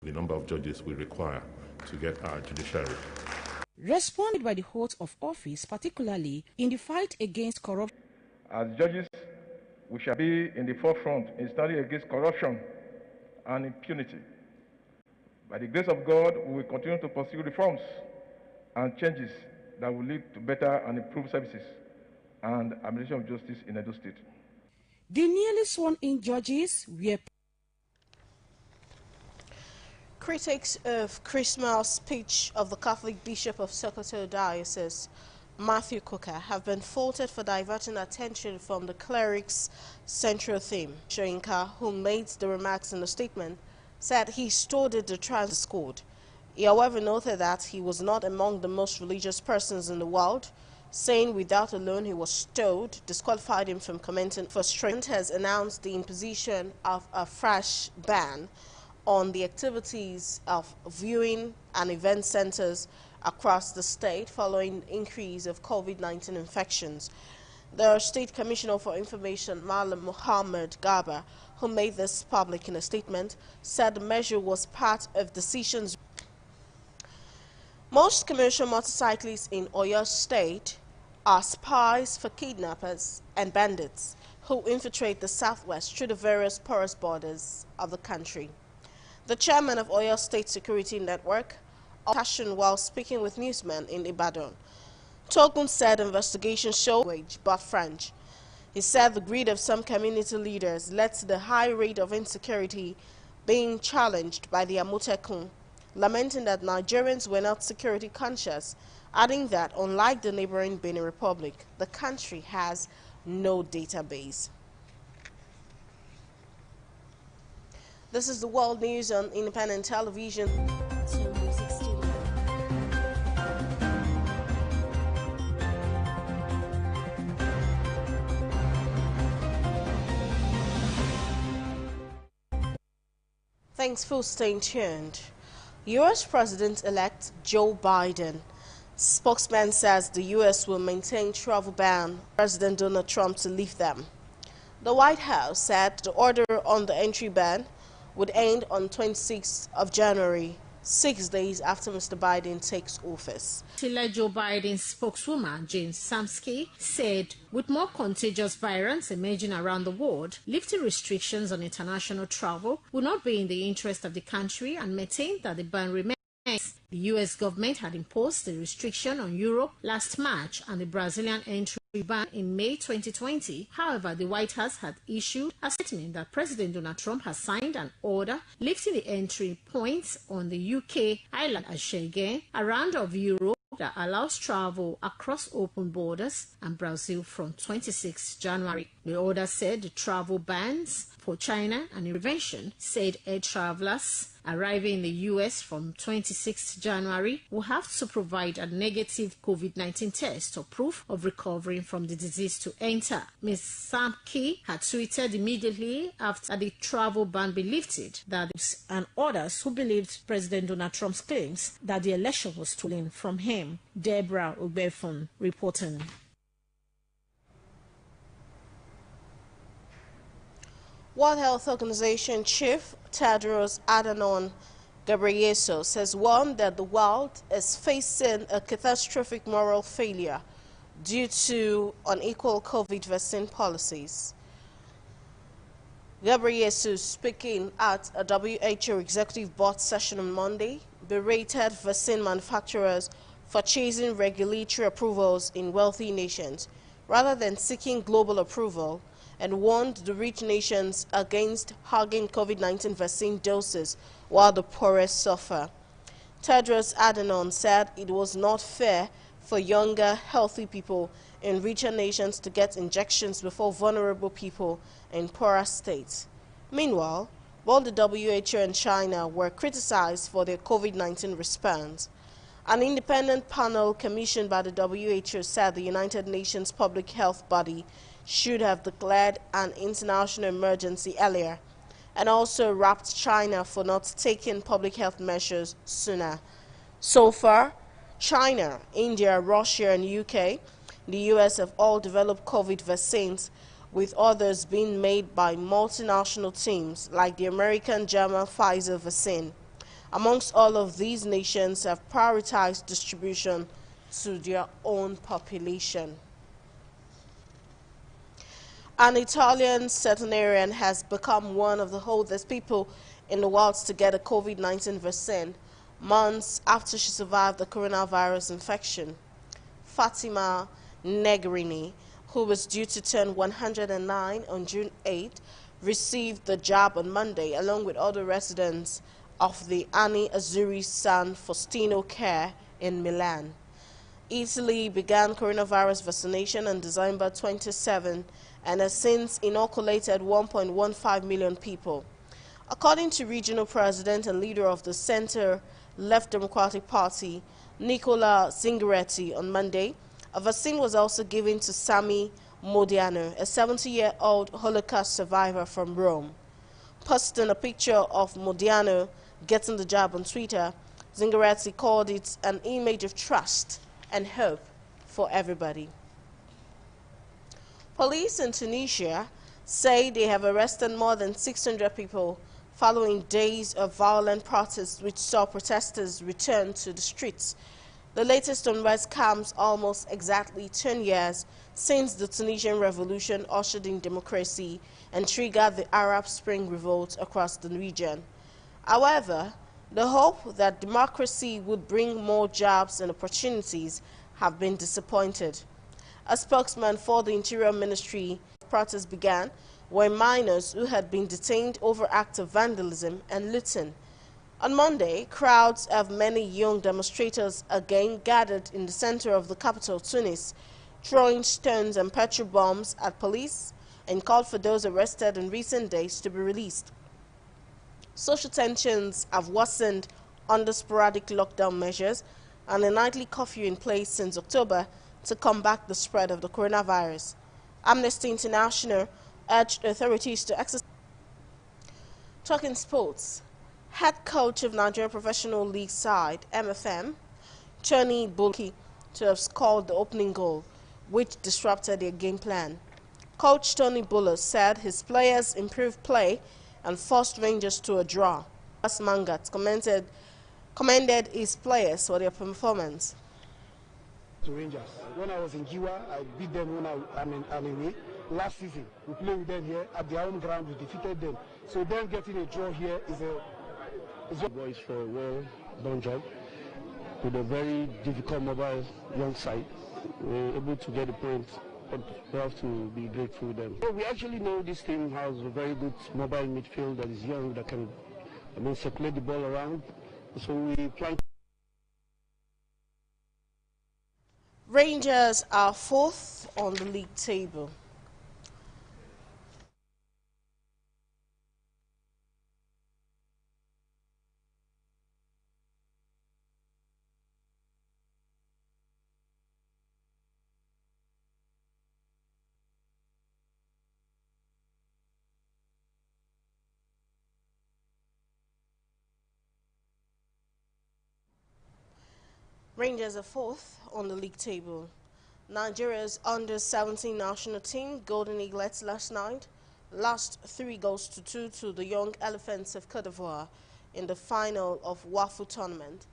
the number of judges we require to get our judiciary. Responded by the oath of office, particularly in the fight against corruption. As judges, we shall be in the forefront in studying against corruption and impunity. By the grace of God, we will continue to pursue reforms and changes that will lead to better and improved services and administration of justice in Edo State. The newly sworn-in judges were... Critics of Christmas speech of the Catholic Bishop of Sokoto Diocese, Matthew Coker, have been faulted for diverting attention from the cleric's central theme. Shoyinka, who made the remarks in a statement, said he studied the transcript. He, however, noted that he was not among the most religious persons in the world, saying without a loan he was stowed, disqualified him from commenting. Frustrated has announced the imposition of a fresh ban on the activities of viewing and event centers across the state following increase of COVID-19 infections. The State Commissioner for Information, Malam Muhammad Garba, who made this public in a statement, said the measure was part of decisions. Most commercial motorcyclists in Oyo State are spies for kidnappers and bandits who infiltrate the southwest through the various porous borders of the country. The chairman of Oyo State Security Network, Tashin, while speaking with newsmen in Ibadan, Togun said investigations show wage but French. He said the greed of some community leaders led to the high rate of insecurity being challenged by the Amotekun, lamenting that Nigerians were not security conscious, adding that unlike the neighboring Benin Republic, the country has no database. This is the world news on independent television. Thanks for staying tuned. U.S. President-elect Joe Biden. Spokesman says the U.S. will maintain travel ban President Donald Trump to lift them. The White House said the order on the entry ban would end on 26th of January, 6 days after Mr. Biden takes office. Joe Biden's spokeswoman, Jane Samsky, said with more contagious variants emerging around the world, lifting restrictions on international travel would not be in the interest of the country and maintained that the ban remains. The U.S. government had imposed the restriction on Europe last March and the Brazilian entry ban in May 2020. However, the White House had issued a statement that President Donald Trump has signed an order lifting the entry points on the UK, Ireland and Schengen, a round of Europe that allows travel across open borders, and Brazil from 26 January. The order said the travel bans for China and prevention said air travelers arriving in the U.S. from 26 January will have to provide a negative COVID-19 test or proof of recovering from the disease to enter. Ms. Samke had tweeted immediately after the travel ban be lifted that and others who believed President Donald Trump's claims that the election was stolen from him. Deborah Obefun reporting. World Health Organization Chief Tedros Adhanom Ghebreyesus has warned that the world is facing a catastrophic moral failure due to unequal COVID vaccine policies. Ghebreyesus, speaking at a WHO Executive Board session on Monday, berated vaccine manufacturers for chasing regulatory approvals in wealthy nations rather than seeking global approval, and warned the rich nations against hogging COVID-19 vaccine doses while the poorest suffer. Tedros Adhanom said it was not fair for younger, healthy people in richer nations to get injections before vulnerable people in poorer states. Meanwhile, both the WHO and China were criticized for their COVID-19 response. An independent panel commissioned by the WHO said the United Nations public health body should have declared an international emergency earlier, and also rapped China for not taking public health measures sooner. So far, China, India, Russia, and UK, the US have all developed COVID vaccines, with others being made by multinational teams like the American German Pfizer vaccine. amongst all of these nations, have prioritized distribution to their own population. An Italian centenarian has become one of the oldest people in the world to get a COVID-19 vaccine months after she survived the coronavirus infection. Fatima Negrini, who was due to turn 109 on June 8, received the jab on Monday along with other residents of the Anni Azzurri San Faustino Care in Milan. Italy began coronavirus vaccination on December 27 and has since inoculated 1.15 million people. According to regional president and leader of the center-left Democratic Party, Nicola Zingaretti, on Monday, a vaccine was also given to Sami Modiano, a 70-year-old Holocaust survivor from Rome. Posting a picture of Modiano getting the jab on Twitter, Zingaretti called it an image of trust and hope for everybody. Police in Tunisia say they have arrested more than 600 people following days of violent protests which saw protesters return to the streets. The latest unrest comes almost exactly 10 years since the Tunisian revolution ushered in democracy and triggered the Arab Spring revolt across the region. However, the hope that democracy would bring more jobs and opportunities have been disappointed. A spokesman for the Interior Ministry protests began when minors who had been detained over acts of vandalism and looting. On Monday, crowds of many young demonstrators again gathered in the center of the capital, Tunis, throwing stones and petrol bombs at police and called for those arrested in recent days to be released. Social tensions have worsened under sporadic lockdown measures and a nightly curfew in place since October to combat the spread of the coronavirus. Amnesty International urged authorities to exercise. Talking sports, head coach of Nigerian Professional League side, MFM, Tony Bulki, to have scored the opening goal, which disrupted their game plan. Coach Tony Bullis said his players improved play and forced Rangers to a draw. Mangat commended his players for their performance. To Rangers. When I was in Giwa, I beat them when I'm away. Last season, we played with them here at their home ground. We defeated them. So them getting a draw here is a boys for a well-done job with a very difficult mobile young side. We're able to get a point, but we have to be grateful to them. So we actually know this team has a very good mobile midfield that is young, that can circulate the ball around. So we plan. Rangers are fourth on the league table. Rangers are fourth on the league table. Nigeria's under-17 national team, Golden Eaglets, last night lost 3-2 to the Young Elephants of Cote d'Ivoire in the final of WAFU tournament.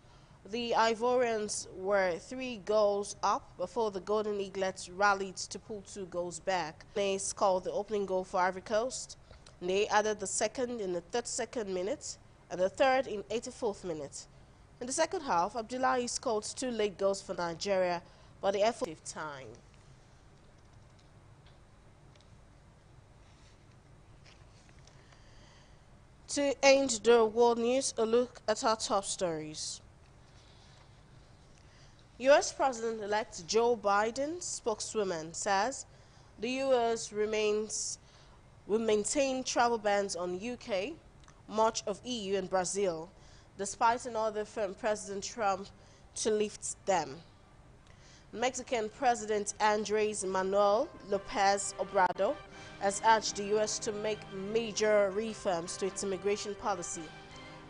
The Ivorians were 3 goals up before the Golden Eaglets rallied to pull 2 goals back. They scored the opening goal for Ivory Coast. They added the second in the 32nd minute and the third in 84th minute. In the second half, Abdullahi scored 2 late goals for Nigeria, but the effort time. To end the world news, a look at our top stories. U.S. President-elect Joe Biden's spokeswoman says the U.S. will maintain travel bans on UK, much of EU and Brazil, despite an order from President Trump to lift them. Mexican President Andrés Manuel López Obrador has urged the U.S. to make major reforms to its immigration policy,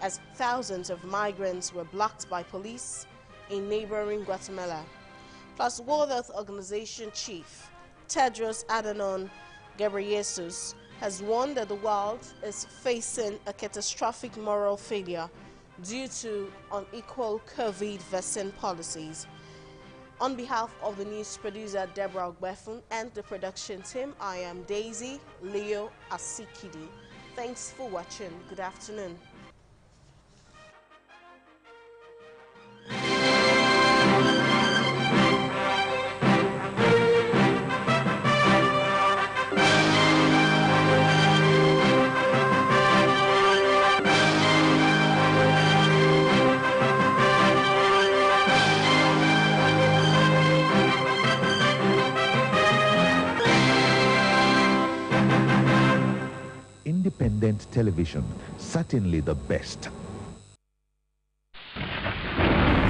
as thousands of migrants were blocked by police in neighboring Guatemala. Plus, World Health Organization Chief Tedros Adhanom Ghebreyesus has warned that the world is facing a catastrophic moral failure due to unequal COVID vaccine policies. On behalf of the news producer Deborah Ogbefun and the production team, I am Daisy Leo Asikidi. Thanks for watching. Good afternoon. Independent television, certainly the best.